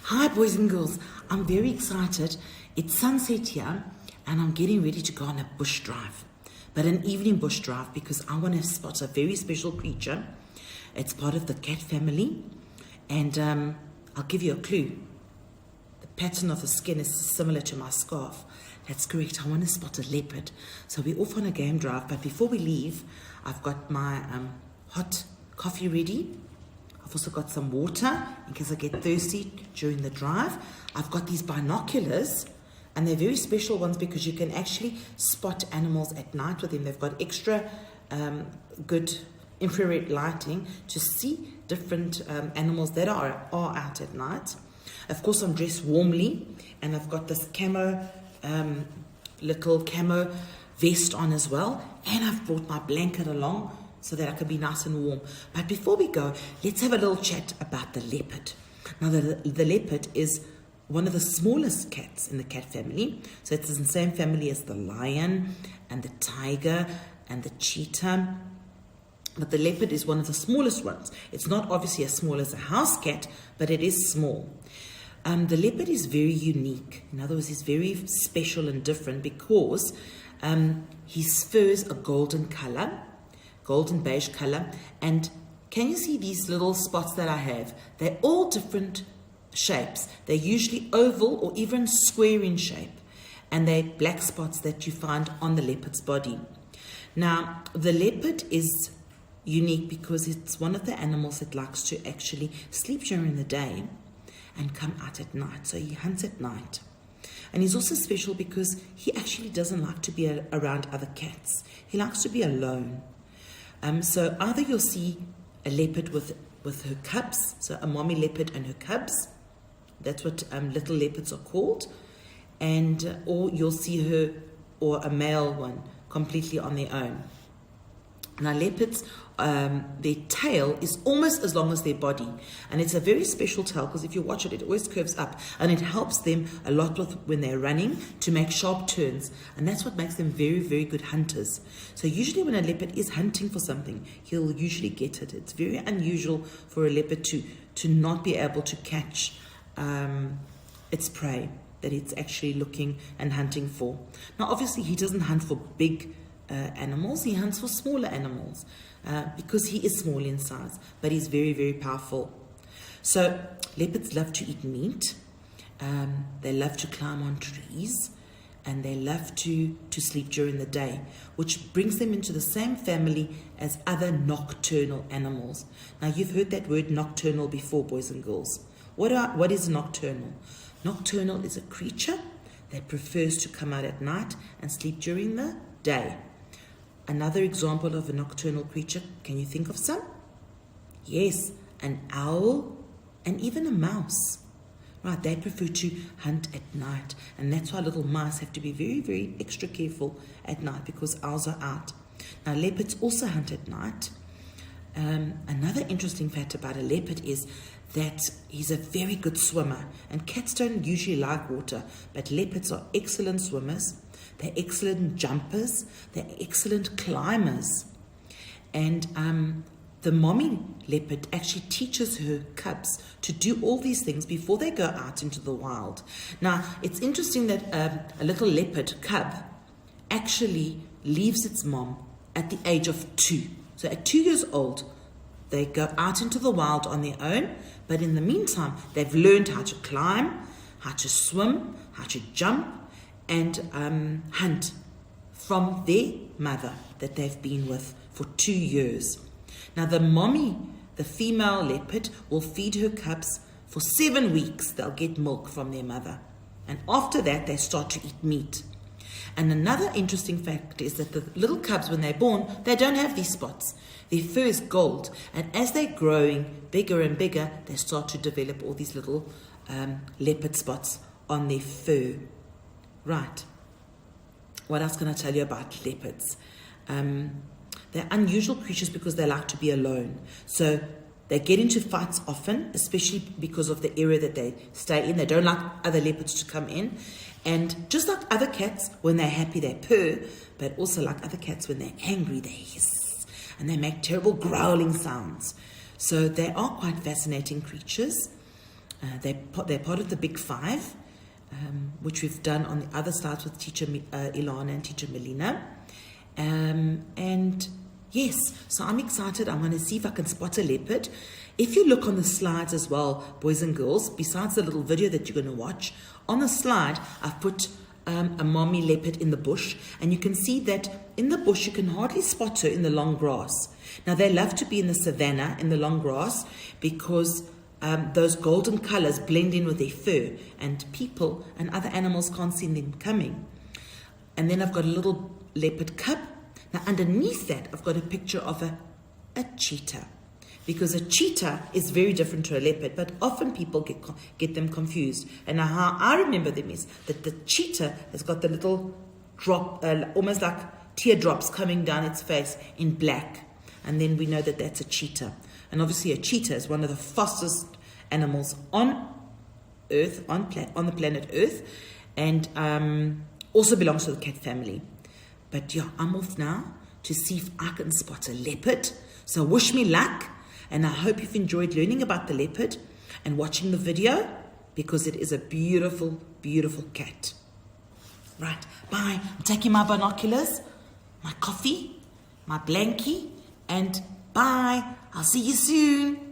Hi boys and girls, I'm very excited. It's sunset here and I'm getting ready to go on a bush drive. But an evening bush drive because I want to spot a very special creature. It's part of the cat family and I'll give you a clue. The pattern of the skin is similar to my scarf. That's correct, I want to spot a leopard. So we're off on a game drive, but before we leave, I've got my hot coffee ready. I've also got some water in case I get thirsty during the drive. I've got these binoculars, and they're very special ones because you can actually spot animals at night with them. They've got extra good infrared lighting to see different animals that are out at night. Of course, I'm dressed warmly, and I've got this little camo vest on as well, and I've brought my blanket along so that I can be nice and warm. But before we go, let's have a little chat about the leopard. Now, the leopard is one of the smallest cats in the cat family. So it's in the same family as the lion and the tiger and the cheetah. But the leopard is one of the smallest ones. It's not obviously as small as a house cat, but it is small. The leopard is very unique. In other words, he's very special and different because his fur is a golden beige color. And can you see these little spots that I have? They're all different shapes. They're usually oval or even square in shape. And they're black spots that you find on the leopard's body. Now, the leopard is unique because it's one of the animals that likes to actually sleep during the day and come out at night. So he hunts at night. And he's also special because he actually doesn't like to be around other cats. He likes to be alone. So either you'll see a leopard with her cubs, so a mommy leopard and her cubs. That's what little leopards are called. And or you'll see her or a male one completely on their own. Now leopards, their tail is almost as long as their body, and it's a very special tail because if you watch it, it always curves up, and it helps them a lot when they're running to make sharp turns, and that's what makes them very, very good hunters. So usually when a leopard is hunting for something, he'll usually get it. It's very unusual for a leopard to not be able to catch its prey that it's actually looking and hunting for. Now obviously he doesn't hunt for big animals, he hunts for smaller animals because he is small in size, but he's very, very powerful. So leopards love to eat meat, they love to climb on trees, and they love to sleep during the day, which brings them into the same family as other nocturnal animals. Now you've heard that word nocturnal before, boys and girls. What is nocturnal? Nocturnal is a creature that prefers to come out at night and sleep during the day. Another example of a nocturnal creature, can you think of some? Yes, an owl and even a mouse. Right, they prefer to hunt at night, and that's why little mice have to be very, very extra careful at night because owls are out. Now leopards also hunt at night. Another interesting fact about a leopard is that he's a very good swimmer, and cats don't usually like water, but leopards are excellent swimmers. They're excellent jumpers, they're excellent climbers. And the mommy leopard actually teaches her cubs to do all these things before they go out into the wild. Now, it's interesting that a little leopard cub actually leaves its mom at the age of 2. So at 2 years old, they go out into the wild on their own, but in the meantime, they've learned how to climb, how to swim, how to jump, and hunt from their mother that they've been with for 2 years. Now the mommy, the female leopard, will feed her cubs for 7 weeks. They'll get milk from their mother. And after that, they start to eat meat. And another interesting fact is that the little cubs, when they're born, they don't have these spots. Their fur is gold. And as they're growing bigger and bigger, they start to develop all these little leopard spots on their fur. Right. What else can I tell you about leopards? They're unusual creatures because they like to be alone. So they get into fights often, especially because of the area that they stay in. They don't like other leopards to come in. And just like other cats, when they're happy, they purr. But also like other cats, when they're angry, they hiss. And they make terrible growling sounds. So they are quite fascinating creatures. They're part of the Big Five, which we've done on the other slides with Teacher Ilana and Teacher Melina. And yes, so I'm excited. I'm going to see if I can spot a leopard. If you look on the slides as well, boys and girls, besides the little video that you're going to watch, on the slide I've put a mommy leopard in the bush, and you can see that in the bush you can hardly spot her in the long grass. Now they love to be in the savannah in the long grass because those golden colors blend in with their fur, and people and other animals can't see them coming. And then I've got a little leopard cub. Now underneath that I've got a picture of a cheetah, because a cheetah is very different to a leopard, but often people get them confused. And how I remember them is that the cheetah has got the little drop, almost like teardrops coming down its face in black, and then we know that that's a cheetah. And obviously a cheetah is one of the fastest animals on Earth, on the planet Earth, and also belongs to the cat family. But yeah, I'm off now to see if I can spot a leopard. So wish me luck, and I hope you've enjoyed learning about the leopard and watching the video, because it is a beautiful, beautiful cat. Right, bye. I'm taking my binoculars, my coffee, my blankie, and bye. I'll see you soon.